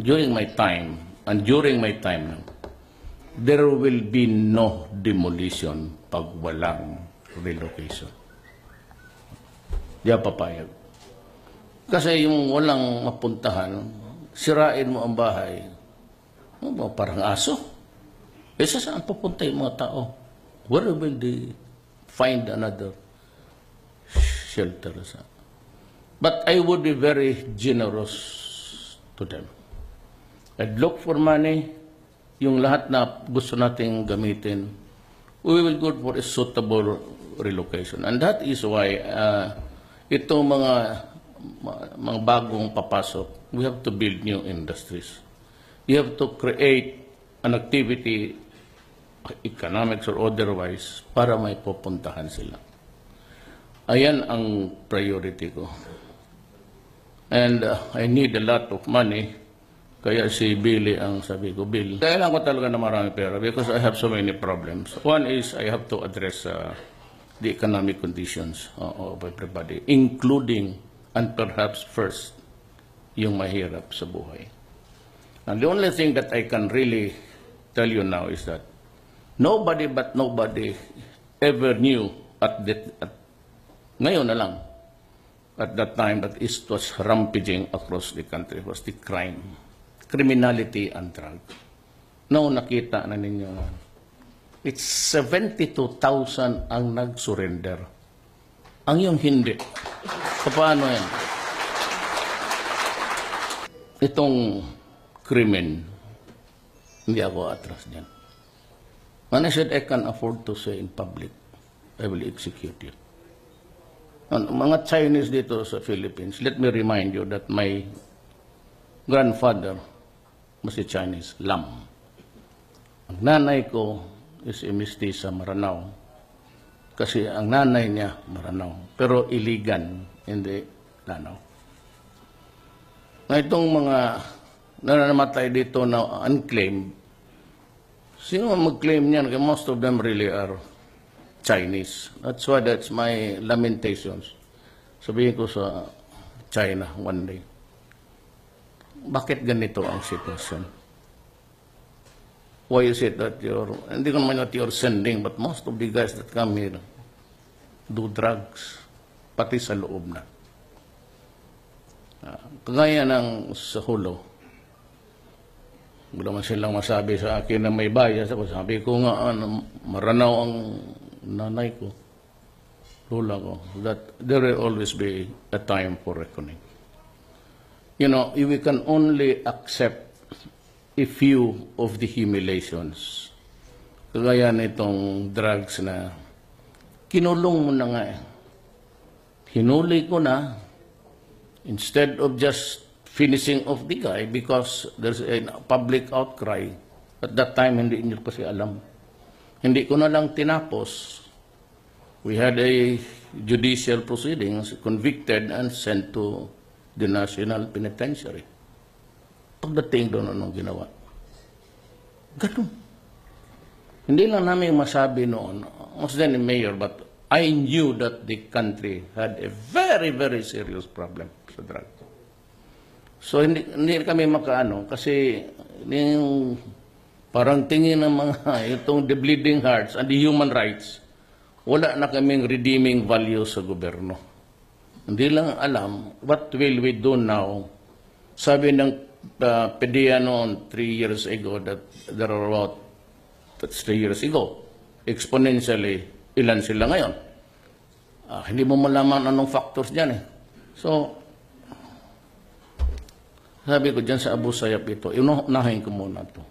during my time, there will be no demolition pag walang relocation. Di ako papayag. Kasi yung walang mapuntahan, sirain mo ang bahay, parang aso. E saan papunta yung mga tao? Where will they find another shelter? But I would be very generous to them. I'd look for money, yung lahat na gusto nating gamitin, we will go for a suitable relocation. And that is why itong mga bagong papasok, we have to build new industries. You have to create an activity, economics or otherwise, para may pupuntahan sila. Ayan ang priority ko. And I need a lot of money. Kaya si Billy ang sabi ko, Bill, kailangan ko talaga na marami pera because I have so many problems. One is I have to address the economic conditions of everybody, including and perhaps first, yung mahirap sa buhay. And the only thing that I can really tell you now is that nobody ever knew ngayon na lang, at that time that it was rampaging across the country, was the crime, criminality and drug. No, nakita na ninyo na. It's 72,000 ang nag-surrender. Ang yung hindi. Paano yan? Itong krimen, hindi ako atras niyan. When I said I can afford to say in public, I will execute you. Mga Chinese dito sa Philippines, let me remind you that my grandfather was a Chinese, Lam. Ang nanay ko is a mestiza Maranao. Kasi ang nanay niya Maranao, pero Iligan, hindi Lanao. Na itong mga nananamatay dito na unclaimed, sino mag-claim niyan? Because most of them really are Chinese. That's why that's my lamentations. Sabihin ko sa China one day, bakit ganito ang sitwasyon? Why is it that hindi ko naman that you're sending, but most of the guys that come here do drugs, pati sa loob na. Kagaya ng sa Hulo, wala man silang masabi sa akin na may bias ako. Sabi ko nga, Maranao ang nanay ko, lola ko, that there will always be a time for reckoning. You know, we can only accept a few of the humiliations. Kagaya nitong drugs na kinulong mo na nga eh. Hinuli ko na, instead of just finishing off the guy because there's a public outcry. At that time, hindi niyo kasi alam. Hindi ko na lang tinapos. We had a judicial proceedings, convicted and sent to the National Penitentiary. Pagdating doon, anong ginawa? Ganun. Hindi lang namin masabi noon, I was then a mayor, but I knew that the country had a very, very serious problem sa drug. So, hindi kami makaano, kasi yung parang tingin ng mga, itong the bleeding hearts and the human rights, wala na kaming redeeming value sa gobyerno. Hindi lang alam, what will we do now? Sabi ng PDEA noon 3 years ago that there are about, that's 3 years ago, exponentially, ilan sila ngayon? Hindi mo malaman anong factors dyan eh. So, sabi ko dyan sa Abu Sayyaf ito, inunahin ko muna ito.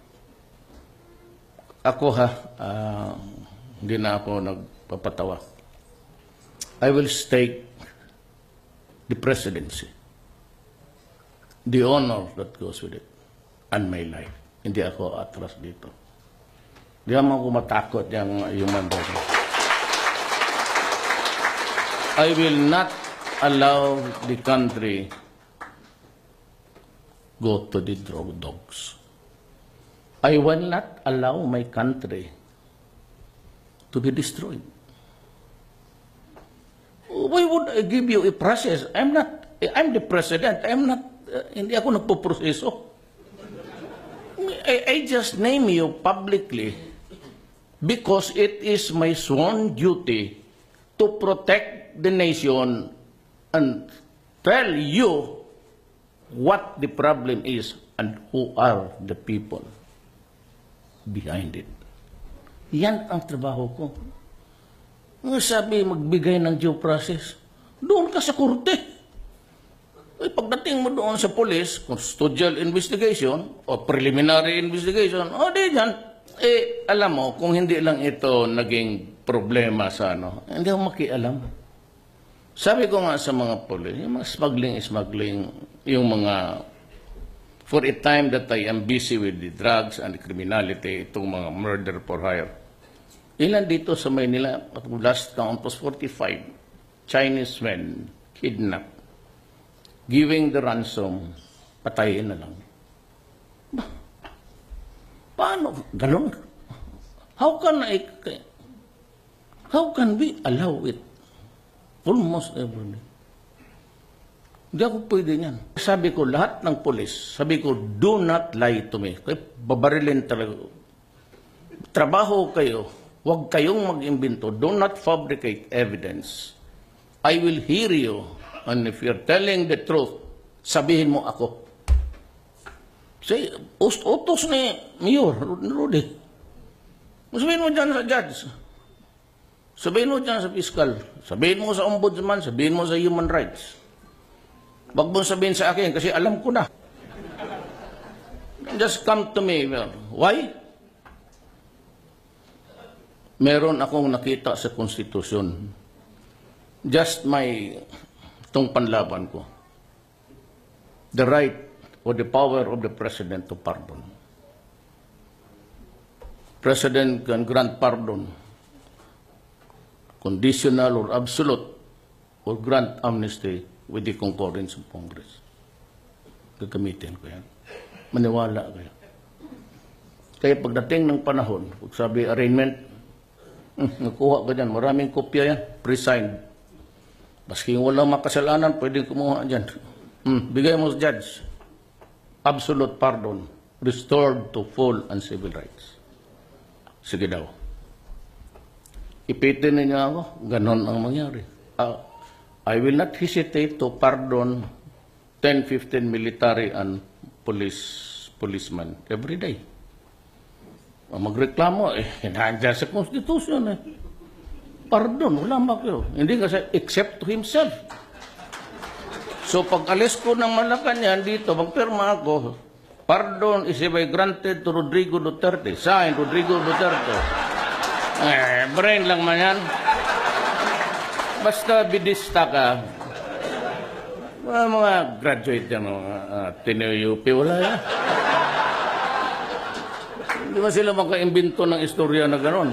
Ako hindi na ako nagpapatawa. I will stake the presidency, the honor that goes with it, and my life. Hindi ako atras dito. Di naman ako matakot yung human rights. I will not allow the country go to the drug dogs. I will not allow my country to be destroyed. Why would I give you a process? I'm the president. Hindi ako nagpo-proseso. I just name you publicly because it is my sworn duty to protect the nation and tell you what the problem is and who are the people behind it. Yan ang trabaho ko. Nga sabi, magbigay ng due process. Doon ka sa korte. Eh, pagdating mo doon sa police, custodial investigation o preliminary investigation, o di yan. Eh, alam mo, kung hindi lang ito naging problema sa hindi ako makialam. Sabi ko nga sa mga police, yung mga smuggling, yung mga, for a time that I am busy with the drugs and the criminality, itong mga murder for hire. Ilan dito sa Maynila, at last count was 45 Chinese men kidnapped. Giving the ransom, patayin na lang. Paano? Ganon? How can we allow it? Almost every day. Hindi ako pwede niyan. Sabi ko, lahat ng polis, sabi ko, do not lie to me. Kaya babarilin talaga. Trabaho kayo, huwag kayong mag-imbento. Do not fabricate evidence. I will hear you. And if you're telling the truth, sabihin mo ako. Say, utos ni Mayor Rudy. Sabihin mo dyan sa judge. Sabihin mo dyan sa fiscal. Sabihin mo sa ombudsman. Sabihin mo sa human rights. Wag mo sabihin sa akin kasi alam ko na. Just come to me. Why? Meron akong nakita sa konstitusyon. Just itong panlaban ko. The right or the power of the President to pardon. President can grant pardon, conditional or absolute, or grant amnesty with the concurrence of Congress. Gagamitin ko yan. Maniwala kayo. Kaya pagdating ng panahon, pag sabi arraignment, nakuha ka dyan, maraming kopya yan, pre-signed. Maski walang makasalanan, pwede kumuha dyan. Bigay mo sa judge. Absolute pardon. Restored to full and civil rights. Sige daw. Ipitin ninyo ako, ganon ang mangyari. I will not hesitate to pardon 10-15 military and policemen every day. Magreklamo, nandiyan sa Constitution Pardon, wala kayo. Hindi kasi except to himself. So pag alis ko ng Malacanang dito, magpirma ako, pardon is hereby granted to Rodrigo Duterte. Signed, Rodrigo Duterte. Brain lang man yan. Basta bidista ka. Mga graduate yan, Tineo-UP, wala yan. Hindi ba sila maka-imbento ng istorya na gano'n?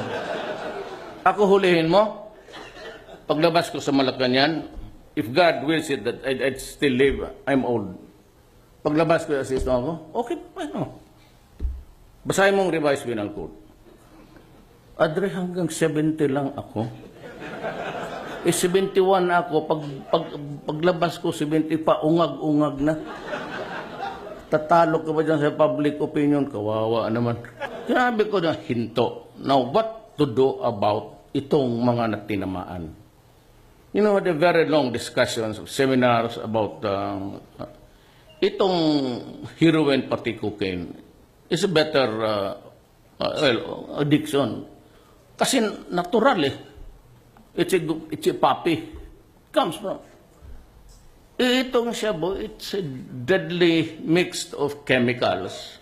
Ako hulihin mo, paglabas ko sa Malacanang, if God wills it that I'd still live, I'm old. Paglabas ko, assist ako, okay, paano? Basahin mong revised penal code. Adre, hanggang 70 lang ako. 71 ako, paglabas ko, 70 pa, ungag-ungag na. Tatalo ka ba dyan sa public opinion? Kawawa naman. Sinabi ko na hinto. Now, what to do about itong mga natinamaan? You know, the very long discussions, seminars about itong heroin pati cocaine is a better addiction. Kasi natural It's a puppy. It comes from. Itong shabu, it's a deadly mix of chemicals.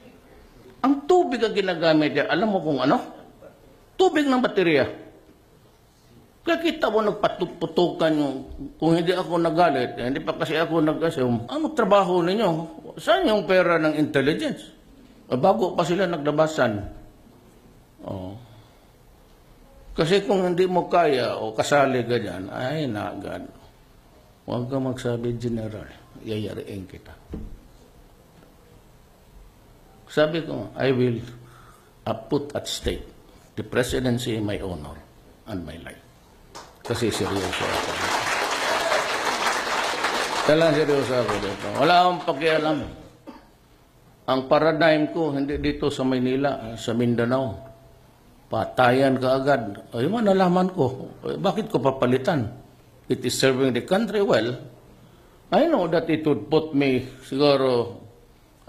Ang tubig ang ginagamit niya, alam mo kung ano? Tubig ng baterya. Kaya kita mo nagpatutukan yung, kung hindi ako nagalit, hindi pa kasi ako nag-assume, ano trabaho ninyo? Saan yung pera ng intelligence? Bago pa sila naglabasan. Kasi kung hindi mo kaya o kasali ka dyan, ay nagad. Huwag ka magsabi, General, yayariin kita. Sabi ko, I will put at stake the presidency, my honor, and my life. Kasi seryoso ako. Talagang seryoso ako dito. Wala akong pakialam. Ang paradigm ko, hindi dito sa Maynila, sa Mindanao. Patayan ka agad. Ay, nalaman ko. Bakit ko papalitan? It is serving the country well. I know that it would put me, siguro,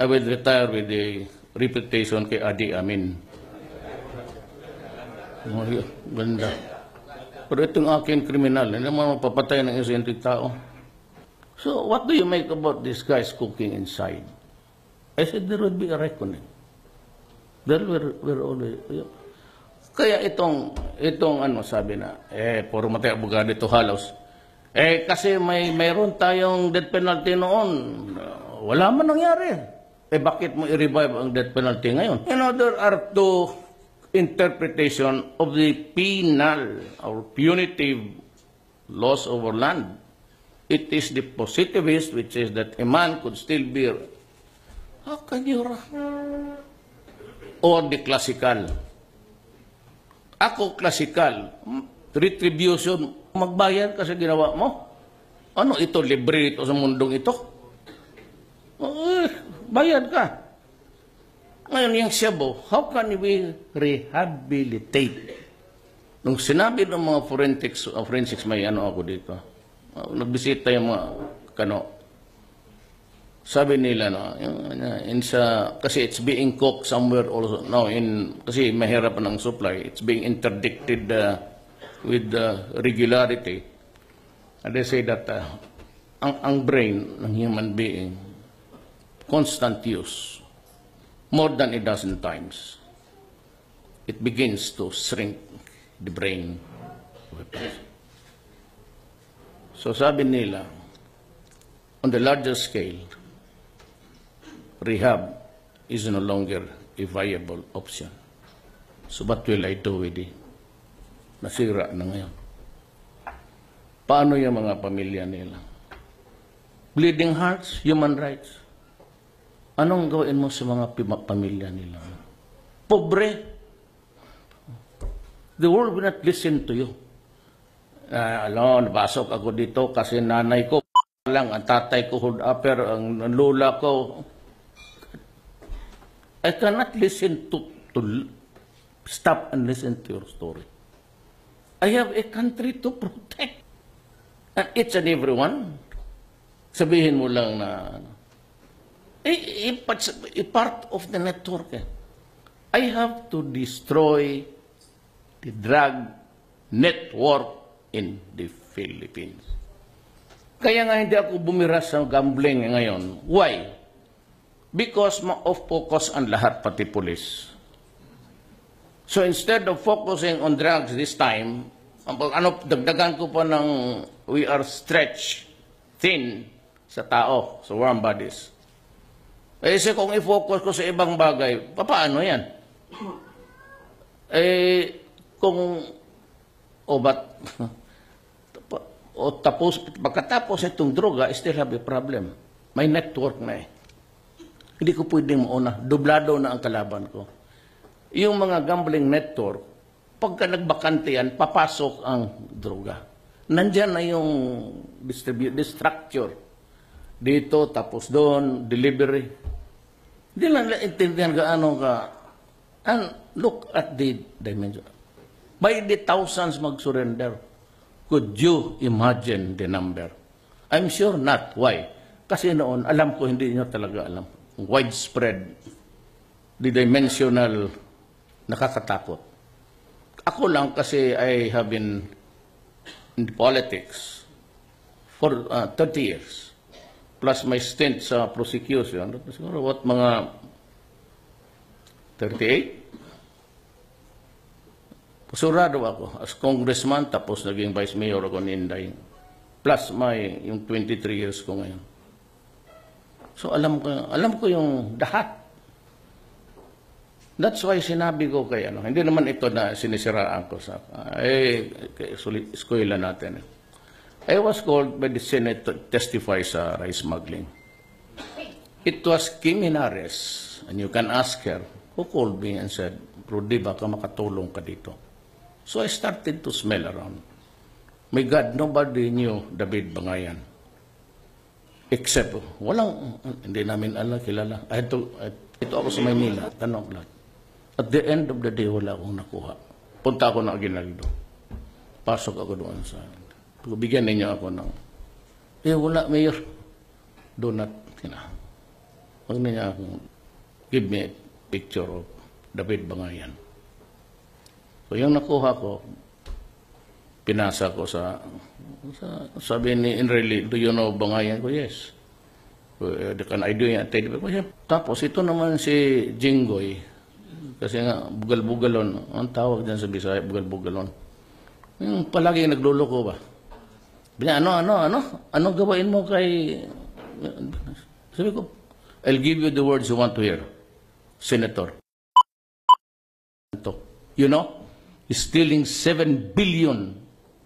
I will retire with the reputation kay Adi Amin. Oh, ganda. Pero itong aking kriminal, hindi naman mapapatay ng isang tao. So, what do you make about these guys cooking inside? I said, there will be a reckoning. There will always... Kaya itong sabi na, puro matay abogado ito halos. Kasi mayroon tayong death penalty noon. Wala man nangyari. Bakit mo i-revive ang death penalty ngayon? There are two interpretation of the penal or punitive laws over land. It is the positivist, which is that a man could still be... How can you... Or the classical. Ako, classical. Retribution. Magbayad ka sa ginawa mo. Ano ito? Libre ito sa mundong ito? Bayad ka. Ngayon yung Cebu, how can we rehabilitate? Nung sinabi ng mga forensics may ako dito. Nagbisita yung mga sabi nila kasi it's being cooked somewhere also now kasi mahirap ng supply, it's being interdicted with regularity, and they say that ang brain ng human being constant use more than a dozen times it begins to shrink the brain of a person. So sabi nila, on the larger scale, rehab is no longer a viable option. So what will I do with it? Nasira na ngayon. Paano yung mga pamilya nila? Bleeding hearts, human rights. Anong gawin mo sa mga pamilya nila? Pobre. The world will not listen to you. Nabasok ako dito kasi nanay ko lang, ang tatay ko hood upper, ang lola ko. I cannot listen to stop and listen to your story. I have a country to protect. And each and every one, sabihin mo lang na, a part of the network. I have to destroy the drug network in the Philippines. Kaya nga hindi ako bumiras sa gambling ngayon. Why? Because ma-off-focus ang lahat, pati pulis. So instead of focusing on drugs this time, dagdagan ko pa ng we are stretched thin sa tao, sa warm bodies. Kasi kung i-focus ko sa ibang bagay, paano yan? Pagkatapos itong droga, I still have a problem. May network na Hindi ko pwedeng mauna. Dublado na ang kalaban ko. Yung mga gambling network, pagka nagbakante yan, papasok ang droga. Nandyan na yung structure. Dito, tapos doon, delivery. Hindi lang naintindihan gaano ka. And look at the dimension. By the thousands mag-surrender. Could you imagine the number? I'm sure not. Why? Kasi noon, alam ko, hindi nyo talaga alam. Widespread, the dimensional, nakakatakot. Ako lang kasi I have been in politics for 30 years. Plus my stint sa prosecution, siguro what, mga 38? Pasurado ako as congressman, tapos naging vice mayor ako ni Inday. Plus yung 23 years ko ngayon. So alam ko yung lahat. That's why sinabi ko kay hindi naman ito na sinisiraan ko sa eskwela natin. I was called by the Senate to testify sa rice smuggling. It was Kim Henares, and you can ask her, who called me and said, Rudy, baka makatulong ka dito. So I started to smell around. My God, nobody knew David Bangayan. Except, hindi namin alam, kilala. Ito ako sa Maynila, tanong lahat. At the end of the day, wala akong nakuha. Punta ako ng Aguinaldo. Pasok ako doon sa... Bigyan ninyo ako ng... wala, Mayor. Do not, huwag niya akong... Give me a picture of David Bangayan. So yung nakuha ko, pinasa ko sabi ni Enrile, do you know Bangayan? Ko, yes. Can I do it? Tapos ito naman si Jinggoy, kasi nga bugal-bugalon, ang tawag dyan sa Bisaya, bugal-bugalon. Yung palagi nagluloko ba? Ano gawain mo kay... Sabi ko, I'll give you the words you want to hear. Senator. You know, he's stealing 7 billion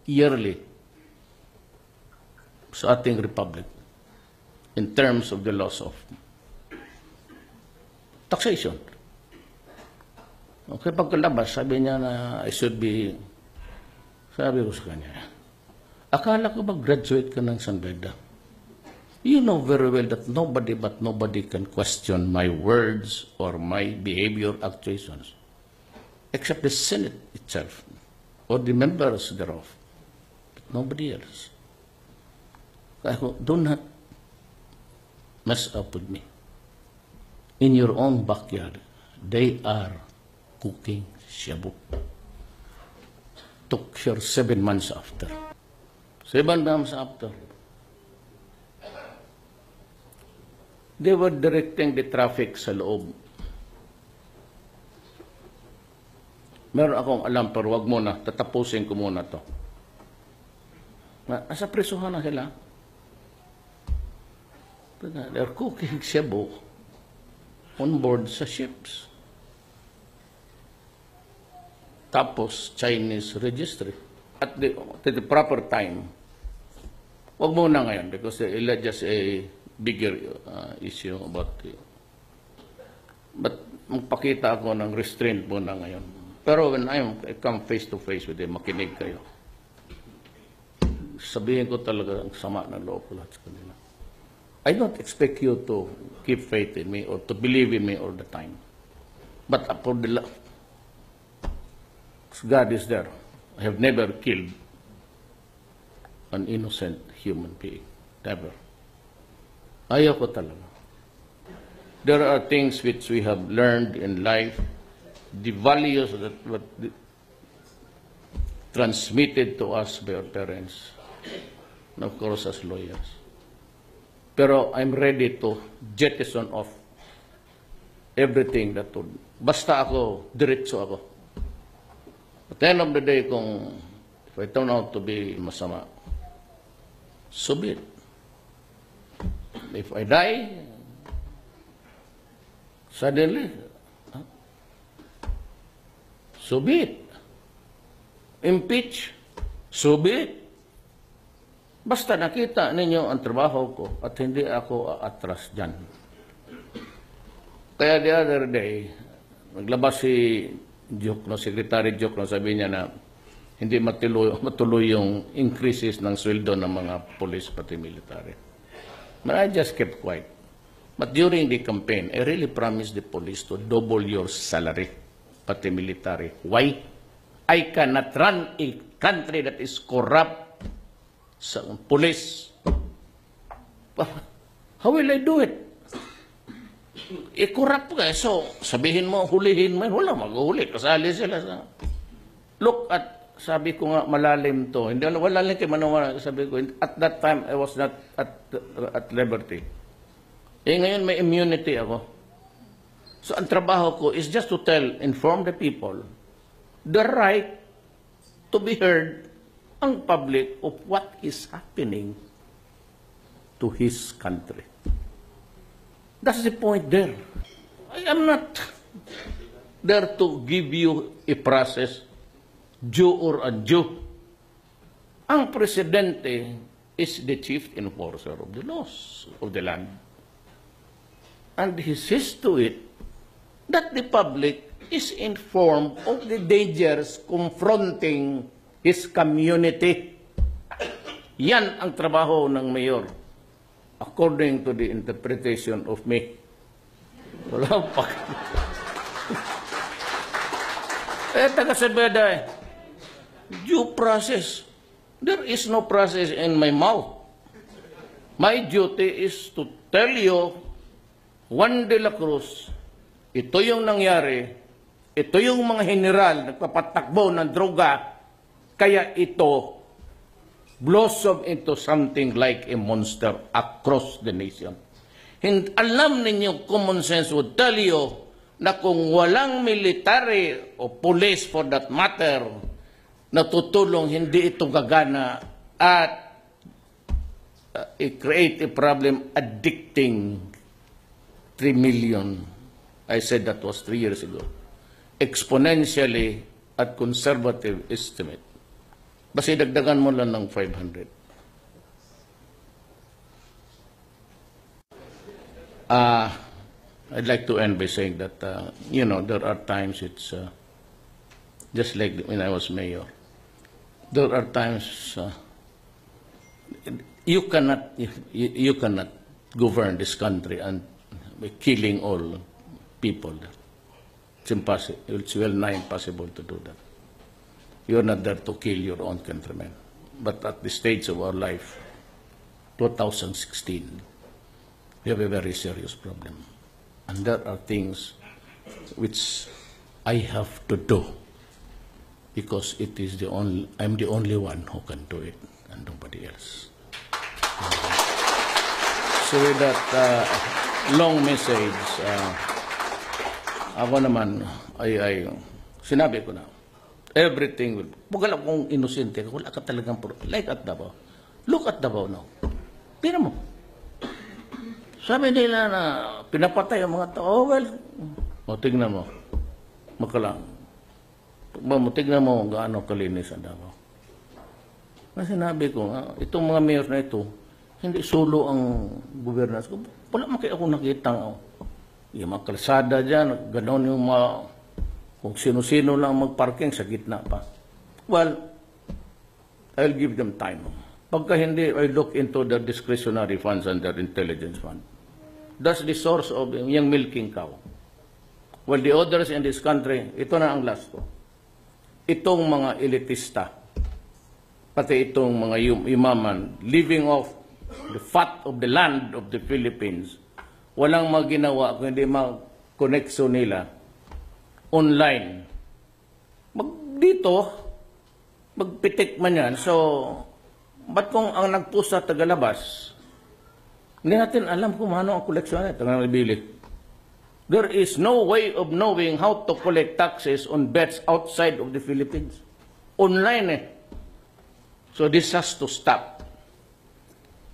yearly sa ating republic in terms of the loss of taxation. Okay, pagkalabas, sabi niya na sabi ko sa kanya, akala ko ba graduate ka ng San Beda? You know very well that nobody can question my words or my behavior actuations, except the Senate itself or the members thereof, but nobody else. Kaya do not mess up with me. In your own backyard, they are cooking shabu. Took sure 7 months after. 7 months after. They were directing the traffic sa loob. Meron akong alam, pero wag muna, tatapusin ko muna to. Nasa presuhan na sila. They're cooking shabu on board sa ships. Tapos, Chinese registry. At the proper time. Wag muna ngayon because it's just a bigger issue about it. But magpakita ako ng restraint muna ngayon. Pero when I come face to face with them, makinig kayo. Sabihin ko talaga ang sama ng loob ko lahat sa kanila. I don't expect you to keep faith in me or to believe in me all the time. But for the love, God is there. I have never killed an innocent human being. Never. Ayaw ko talaga. There are things which we have learned in life, the values that were transmitted to us by our parents, and of course as lawyers. Pero I'm ready to jettison off everything that would... Basta ako, diretso ako. At the end of the day, if I turn out to be masama, so be it. If I die, suddenly, so be it. Impeach, so be it. Basta nakita ninyo ang trabaho ko at hindi ako aatras dyan. Kaya the other day, naglabas si Jokno, Secretary Jokno, sabi niya na hindi matuloy yung increases ng sweldo ng mga police pati military. But I just kept quiet. But during the campaign, I really promised the police to double your salary, pati military. Why? I cannot run a country that is corrupt sa police. How will I do it? Corrupt ka. So, sabihin mo, hulihin mo. Wala, mag-uhuli. Kasali sila sa... Look at... Sabi ko nga, malalim to. Hindi, wala lang kayo manawa. Sabi ko, at that time, I was not at liberty. Ngayon may immunity ako. So, ang trabaho ko is just to inform the people the right to be heard ang public of what is happening to his country. That's the point there. I am not there to give you a process due or undue. Ang presidente is the chief enforcer of the laws of the land. And he sees to it that the public is informed of the dangers confronting his community. Yan ang trabaho ng mayor. according to the interpretation of me. Wala pa. Taga Sebeda due process. There is no process in my mouth. My duty is to tell you, Juan de la Cruz, ito yung nangyari, ito yung mga general nagpapatakbo ng droga, kaya ito blossom into something like a monster across the nation. Alam ninyo, common sense would tell you na kung walang military o police for that matter na tutulong, hindi ito gagana at create a problem addicting 3 million. I said that was 3 years ago. Exponentially at conservative estimate. Basta dagdagan mo lang ng 500. I'd like to end by saying that, you know, there are times it's just like when I was mayor. There are times you cannot govern this country and by killing all people. It's impossible. It's well nigh impossible to do that. You're not there to kill your own countrymen. But at the stage of our life, 2016, we have a very serious problem. And there are things which I have to do because it is I'm the only one who can do it and nobody else. So with that long message, ako naman, sinabi ko na, everything will, wala kong inosente, wala ka talagang, like at Davao. Look at Davao now. Tira mo. Sabi nila na pinapatay ang mga tao. Oh, well, tignan mo. Makalang. Tignan mo gaano kalinis ang Davao. Kasi sinabi ko, itong mga mayor na ito, hindi solo ang governance ko. Wala man kayo akong nakita. Yung mga kalsada dyan, gano'n yung mga, kung sino-sino lang magparking sa gitna pa. Well, I'll give them time. Pagka hindi, I look into the discretionary funds and their intelligence fund. That's the source of yung milking cow. Well, the others in this country, ito na ang last ko. Itong mga elitista, pati itong mga imaman, living off the fat of the land of the Philippines, walang maginawa kung hindi mag-connection nila online. Dito, magpitik man yan. So, ba't kung ang nagpusa tagalabas, hindi natin alam kung ano ang koleksyon nito ng nabili. There is no way of knowing how to collect taxes on bets outside of the Philippines. Online eh. So this has to stop.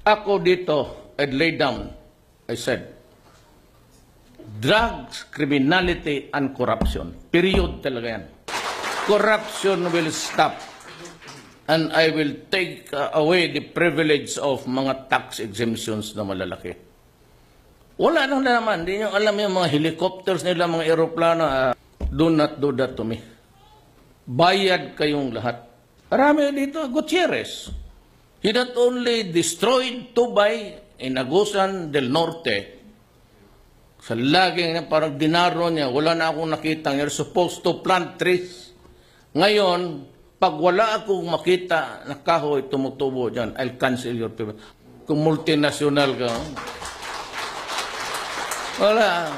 Ako dito, I'd lay down, I said, drugs, criminality, and corruption. Period talaga yan. Corruption will stop. And I will take away the privilege of mga tax exemptions na malalaki. Wala nang naman. Hindi nyo alam yung mga helicopters nila, mga aeroplano. Do not do that to me. Bayad kayong lahat. Marami dito, Gutierrez. He not only destroyed Tubay in Agusan del Norte, sa laging parang dinaro niya, wala na akong nakita. You're supposed to plant trees. Ngayon, pag wala akong makita na kahoy tumutubo dyan, I'll cancel your payment. Kung multinational ka, wala.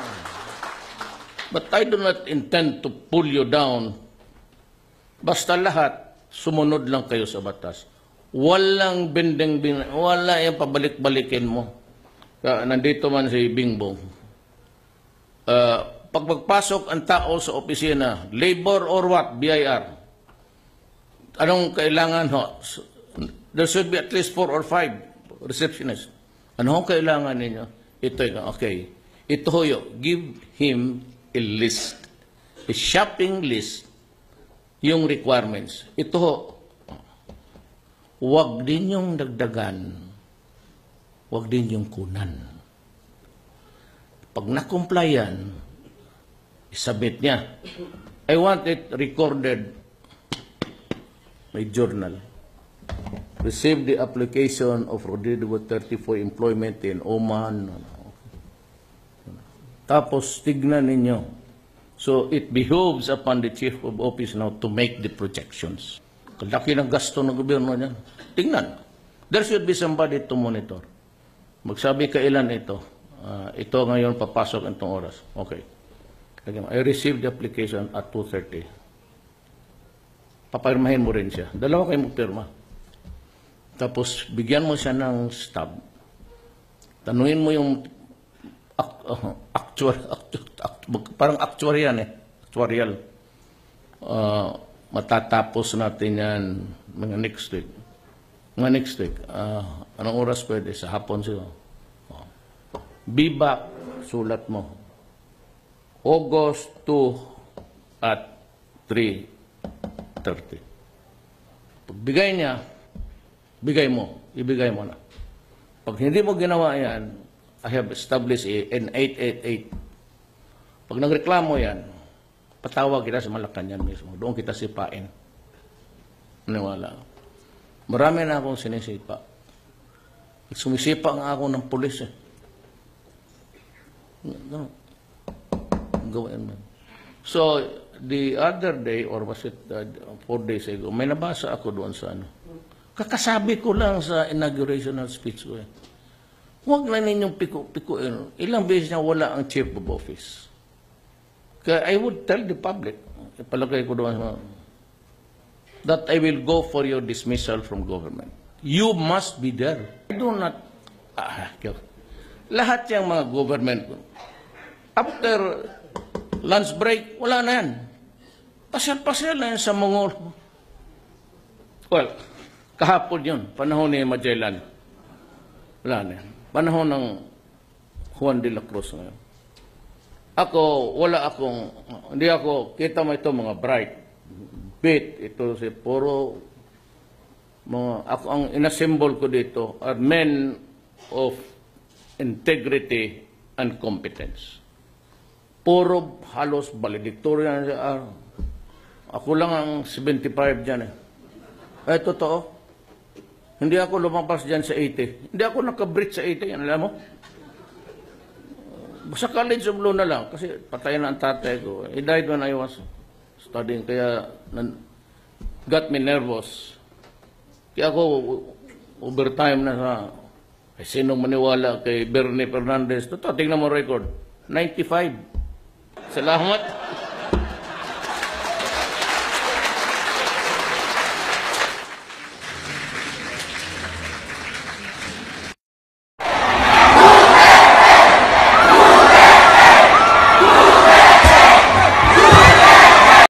But I do not intend to pull you down. Basta lahat, sumunod lang kayo sa batas. Walang binding, wala yung pabalik-balikin mo. Nandito man si Bingbong. Pag magpasok ang tao sa opisina, labor or what, BIR, anong kailangan ho? There should be at least 4 or 5 receptionists. Anong kailangan ninyo? Ito yung, okay. Ito ho, give him a list. A shopping list. Yung requirements. Ito ho, huwag din yung dagdagan. Huwag din yung kunan. Pag na-comply yan, isubmit niya. I want it recorded. May journal. received the application of Rodrigo 34 employment in Oman. Tapos, tignan ninyo. So, it behooves upon the Chief of Office now to make the projections. Kalaki ng gasto ng gobyerno niyan. Tingnan. There should be somebody to monitor. Magsabi kailan ito. Ito ngayon papasok itong oras. Okay. I received the application at 2:30. Papirmahin mo rin siya. Dalawa kayo magpirma. Tapos, bigyan mo siya ng stub. Tanungin mo yung parang actuarial actuarial. Matatapos natin yan mga next week. Anong oras pwede? Sa hapon siya. Be back, sulat mo. August 2 at 3:30. Pagbigay niya, ibigay mo na. Pag hindi mo ginawa yan, I have established an 888. Pag nagreklamo yan, patawag kita sa Malacanang mismo. Doon kita sipain. Maniwala. Marami na akong sinisipa. Sumisipa nga ako ng pulis. Gawin mo. So, the other day, or was it 4 days ago, may nabasa ako doon sa ano. Kakasabi ko lang sa inaugurational speech ko. Huwag na ninyong piku-pikuin. Ilang beses niya wala ang Chief of Office. Kaya I would tell the public, ipalagay ko doon, that I will go for your dismissal from government. You must be there. I do not, lahat yung mga government, after lunch break, wala na yan. Pasyal-pasyal na yan sa Mongol. Well, kahapon yun, panahon ni Magellan. Wala na yan. Panahon ng Juan de la Cruz ngayon. Hindi ako, kita mo ito mga bright, bit, ito si puro, ako ang inasymbol ko dito are men of integrity and competence. Puro halos valedictorian. Ako lang ang 75 dyan eh. Totoo. Hindi ako lumampas dyan sa 80. Hindi ako nakabreach sa 80. Yan, alam mo? Sa College of Law na lang. Kasi patay na ang tatay ko. He died when I was studying. Kaya got me nervous. Kaya ako overtime na sa sinong maniwala kay Bernie Fernandez. Totoo, tingnan mo record. 95. Salamat.